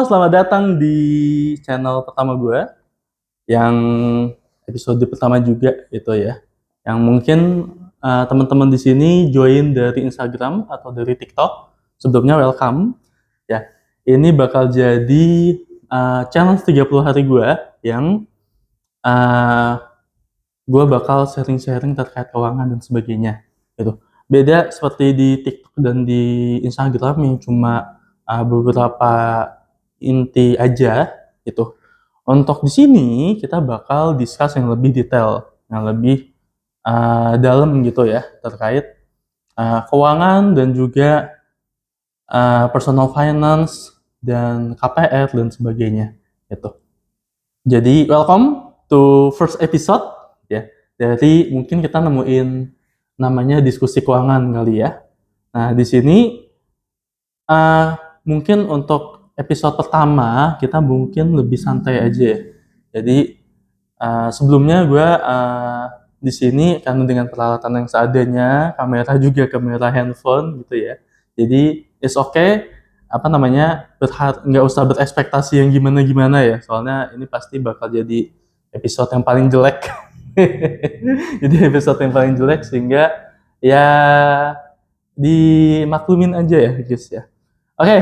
Halo, selamat datang di channel pertama gue, yang episode pertama juga itu ya. Yang mungkin teman-teman di sini join dari Instagram atau dari TikTok. Sebelumnya welcome. Ya, ini bakal jadi challenge 30 hari gue yang gue bakal sharing-sharing terkait keuangan dan sebagainya. Gitu. Beda seperti di TikTok dan di Instagram yang cuma beberapa inti aja gitu. Untuk di sini kita bakal discuss yang lebih detail, yang lebih dalam gitu ya terkait keuangan dan juga personal finance dan KPR dan sebagainya gitu. Jadi welcome to first episode ya. Jadi mungkin kita nemuin namanya diskusi keuangan kali ya. Nah di sini mungkin untuk episode pertama kita mungkin lebih santai aja. Jadi sebelumnya gue di sini karena dengan peralatan yang seadanya, kamera juga kamera handphone gitu ya. Jadi it's okay, apa namanya, nggak usah berekspektasi yang gimana-gimana ya. Soalnya ini pasti bakal jadi episode yang paling jelek. Jadi episode yang paling jelek sehingga ya dimaklumin aja ya guys ya. Oke,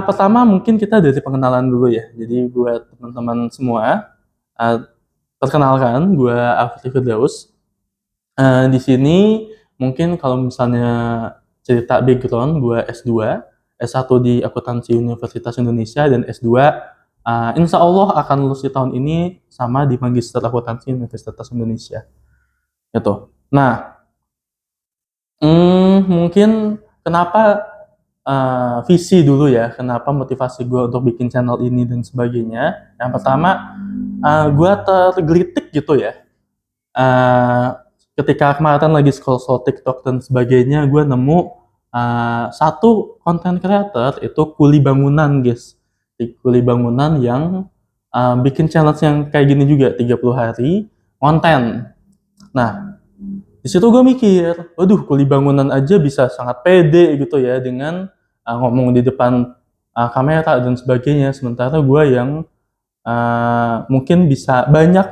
pertama mungkin kita dari pengenalan dulu ya. Jadi buat teman-teman semua, perkenalkan gue Afri Firdaus. Di sini mungkin kalau misalnya cerita background, gue S2, S1 di Akuntansi Universitas Indonesia dan S2 insya Allah akan lulus di tahun ini sama di Magister Akuntansi Universitas Indonesia. Gitu. Nah, mungkin kenapa visi dulu ya, kenapa motivasi gue untuk bikin channel ini dan sebagainya. Yang pertama, gue tergelitik gitu ya. Ketika kemarin lagi scroll TikTok dan sebagainya, gue nemu satu content creator itu kuli bangunan guys. Kuli bangunan yang bikin challenge yang kayak gini juga, 30 hari konten. Nah, di situ gue mikir, waduh, kuli bangunan aja bisa sangat pede gitu ya dengan ngomong di depan kamera dan sebagainya. Sementara gue yang mungkin bisa banyak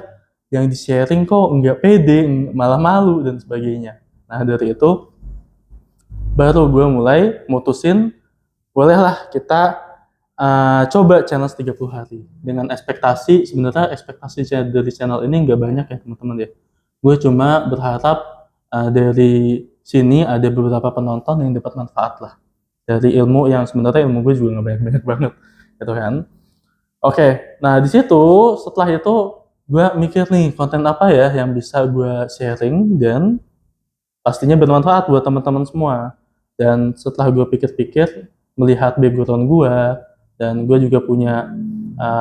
yang di-sharing kok nggak pede, malah malu dan sebagainya. Nah dari itu baru gue mulai mutusin, bolehlah kita coba challenge 30 hari. Dengan ekspektasi, sebenarnya ekspektasi dari channel ini nggak banyak ya teman-teman ya. Gue cuma berharap dari sini ada beberapa penonton yang dapat manfaat lah. Dari ilmu yang sebenarnya ilmu gue juga nggak banyak-banyak banget. Gitu kan. Oke, nah di situ setelah itu gue mikir nih konten apa ya yang bisa gue sharing dan pastinya bermanfaat buat teman-teman semua. Dan setelah gue pikir-pikir, melihat background gue dan gue juga punya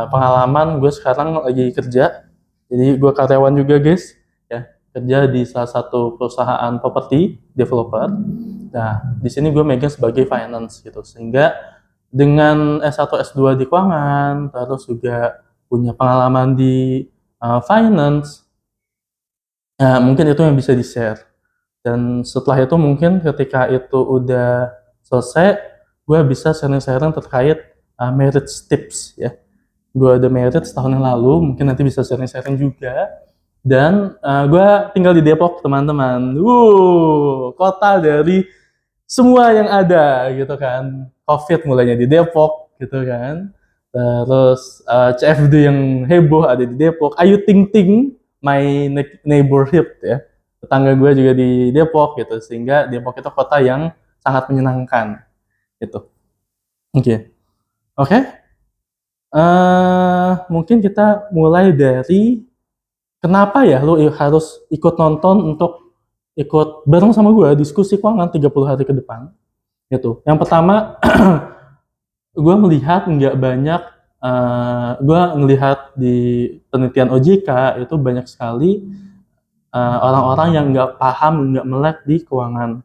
pengalaman, gue sekarang lagi kerja, jadi gue karyawan juga guys, ya kerja di salah satu perusahaan properti developer. Nah di sini gue megang sebagai finance gitu, sehingga dengan S1 S2 di keuangan, terus juga punya pengalaman di finance, mungkin itu yang bisa di-share. Dan setelah itu mungkin ketika itu udah selesai, gue bisa sharing-sharing terkait marriage tips ya. Gue ada marriage tahun yang lalu, mungkin nanti bisa sharing-sharing juga. Dan gue tinggal di Depok teman-teman. Kota dari semua yang ada gitu kan. COVID mulainya di Depok gitu kan. Terus CFD yang heboh ada di Depok. Ayu Ting Ting, my neighborhood ya. Tetangga gue juga di Depok gitu. Sehingga Depok itu kota yang sangat menyenangkan gitu. Oke. Mungkin kita mulai dari kenapa ya lu harus ikut nonton untuk ikut bareng sama gue diskusi keuangan 30 hari ke depan gitu. Yang pertama, gue melihat nggak banyak, gue ngelihat di penelitian OJK itu banyak sekali orang-orang yang nggak paham, nggak melek di keuangan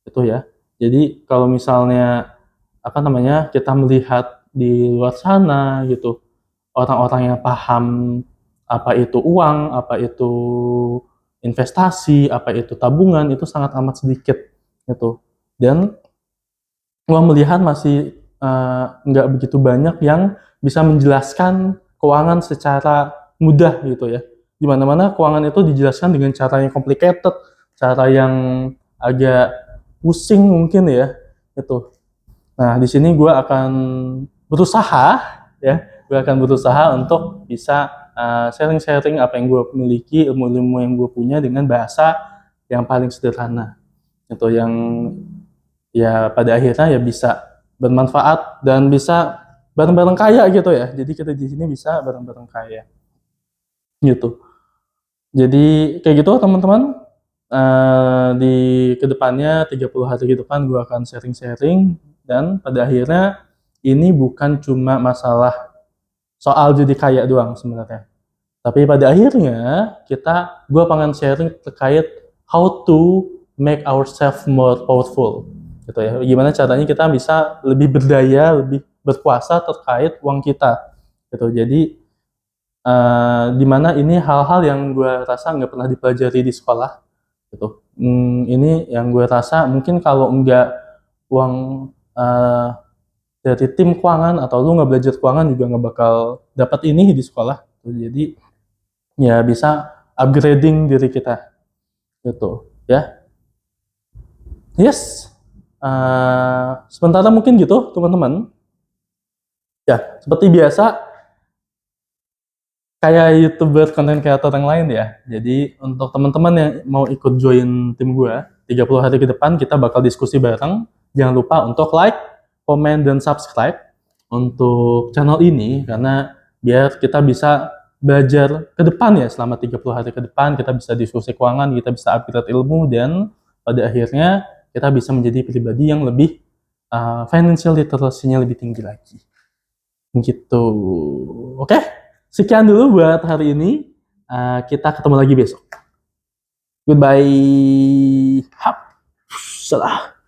itu ya. Jadi kalau misalnya apa namanya kita melihat di luar sana gitu, orang-orang yang paham apa itu uang, apa itu investasi, apa itu tabungan itu sangat amat sedikit gitu. Dan gue melihat masih nggak begitu banyak yang bisa menjelaskan keuangan secara mudah gitu ya. Di mana-mana keuangan itu dijelaskan dengan cara yang complicated, cara yang agak pusing mungkin ya, itu. Nah, di sini gue akan berusaha ya, gue akan berusaha untuk bisa sharing-sharing apa yang gue miliki, ilmu-ilmu yang gue punya dengan bahasa yang paling sederhana. Itu yang ya pada akhirnya ya bisa bermanfaat dan bisa bareng-bareng kaya gitu ya. Jadi kita di sini bisa bareng-bareng kaya gitu. Jadi kayak gitu teman-teman. Di kedepannya 30 hari ke depan gue akan sharing-sharing dan pada akhirnya ini bukan cuma masalah soal jadi kaya doang sebenarnya. Tapi pada akhirnya gue pengen sharing terkait how to make ourselves more powerful, gitu ya. Gimana caranya kita bisa lebih berdaya, lebih berkuasa terkait uang kita, gitu. Jadi di mana ini hal-hal yang gue rasa nggak pernah dipelajari di sekolah, gitu. Ini yang gue rasa mungkin kalau nggak uang dari tim keuangan atau lu nggak belajar keuangan juga nggak bakal dapat ini di sekolah. Jadi ya bisa upgrading diri kita gitu ya. Yes, sementara mungkin gitu teman-teman ya, seperti biasa kayak YouTuber content creator yang lain ya. Jadi untuk teman-teman yang mau ikut join tim gue 30 hari ke depan kita bakal diskusi bareng. Jangan lupa untuk like, komen, dan subscribe untuk channel ini karena biar kita bisa belajar ke depan ya, selama 30 hari ke depan kita bisa diskusi keuangan, kita bisa upgrade ilmu, dan pada akhirnya kita bisa menjadi pribadi yang lebih financial literacy-nya lebih tinggi lagi. Gitu. Oke, sekian dulu buat hari ini. Kita ketemu lagi besok. Goodbye. Hap. Salah.